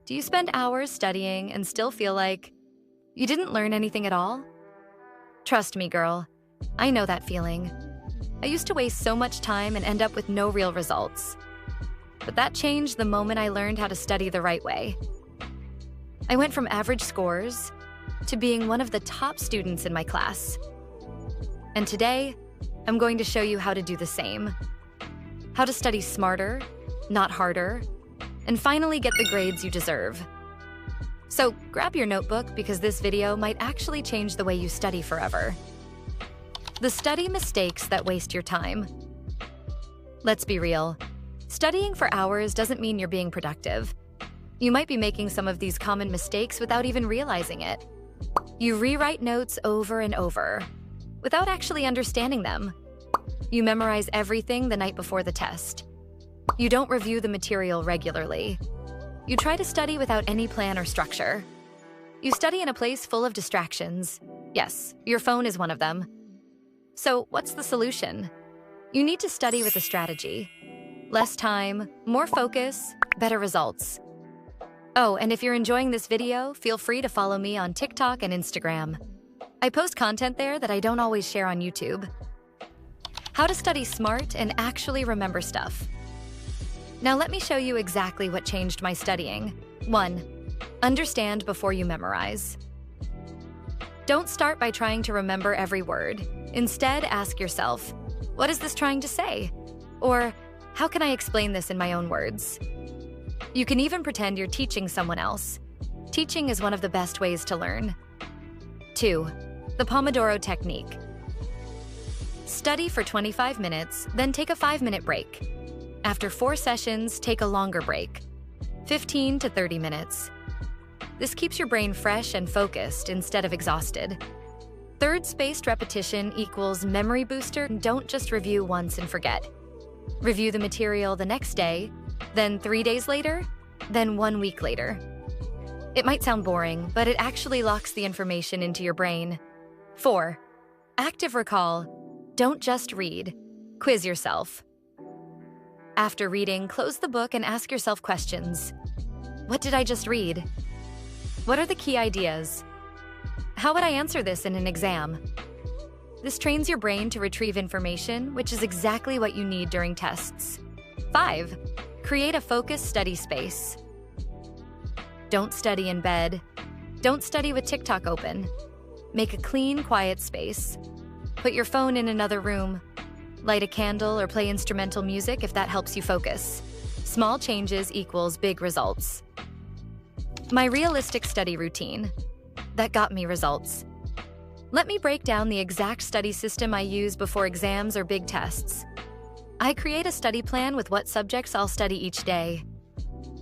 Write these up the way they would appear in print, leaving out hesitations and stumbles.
Do you spend hours studying and still feel like you didn't learn anything at all? Trust me, girl. I know that feeling. I used to waste so much time and end up with no real results. But that changed the moment I learned how to study the right way. I went from average scores to being one of the top students in my class. And today, I'm going to show you how to do the same. How to study smarter, not harder, and finally get the grades you deserve. So grab your notebook because this video might actually change the way you study forever. The study mistakes that waste your time. Let's be real. Studying for hours doesn't mean you're being productive. You might be making some of these common mistakes without even realizing it. You rewrite notes over and over without actually understanding them. You memorize everything the night before the test. You don't review the material regularly. You try to study without any plan or structure. You study in a place full of distractions. Yes, your phone is one of them. So what's the solution? You need to study with a strategy. Less time, more focus, better results. Oh, and if you're enjoying this video, feel free to follow me on TikTok and Instagram. I post content there that I don't always share on YouTube. How to study smart and actually remember stuff. Now let me show you exactly what changed my studying. 1. Understand before you memorize. Don't start by trying to remember every word. Instead, ask yourself, what is this trying to say? Or, how can I explain this in my own words? You can even pretend you're teaching someone else. Teaching is one of the best ways to learn. 2. The Pomodoro Technique. Study for 25 minutes, then take a 5-minute break. After 4 sessions, take a longer break, 15 to 30 minutes. This keeps your brain fresh and focused instead of exhausted. 3rd spaced repetition equals memory booster. Don't just review once and forget. Review the material the next day, then 3 days later, then 1 week later. It might sound boring, but it actually locks the information into your brain. 4. Active recall. Don't just read. Quiz yourself. After reading, close the book and ask yourself questions. What did I just read? What are the key ideas? How would I answer this in an exam? This trains your brain to retrieve information, which is exactly what you need during tests. 5. Create a focused study space. Don't study in bed. Don't study with TikTok open. Make a clean, quiet space. Put your phone in another room. Light a candle or play instrumental music if that helps you focus. Small changes equals big results. My realistic study routine. That got me results. Let me break down the exact study system I use before exams or big tests. I create a study plan with what subjects I'll study each day.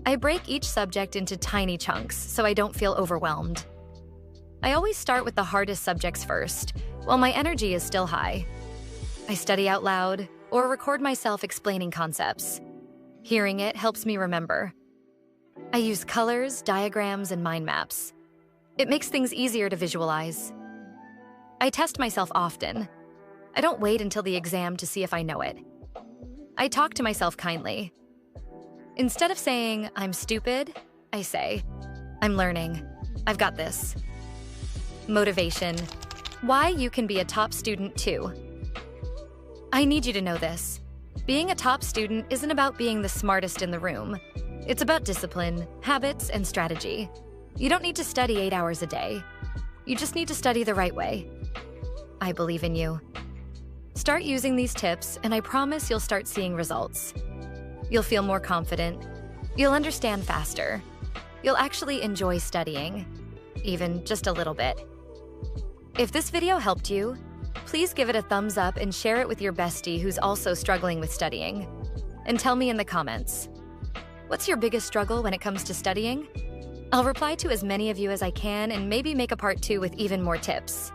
I break each subject into tiny chunks so I don't feel overwhelmed. I always start with the hardest subjects first, while my energy is still high. I study out loud or record myself explaining concepts. Hearing it helps me remember. I use colors, diagrams, and mind maps. It makes things easier to visualize. I test myself often. I don't wait until the exam to see if I know it. I talk to myself kindly. Instead of saying, I'm stupid, I say, I'm learning. I've got this. Motivation. Why you can be a top student too. I need you to know this. Being a top student isn't about being the smartest in the room. It's about discipline, habits, and strategy. You don't need to study 8 hours a day. You just need to study the right way. I believe in you. Start using these tips, and I promise you'll start seeing results. You'll feel more confident. You'll understand faster. You'll actually enjoy studying, even just a little bit. If this video helped you, please give it a thumbs up and share it with your bestie who's also struggling with studying. And tell me in the comments, what's your biggest struggle when it comes to studying? I'll reply to as many of you as I can and maybe make a part 2 with even more tips.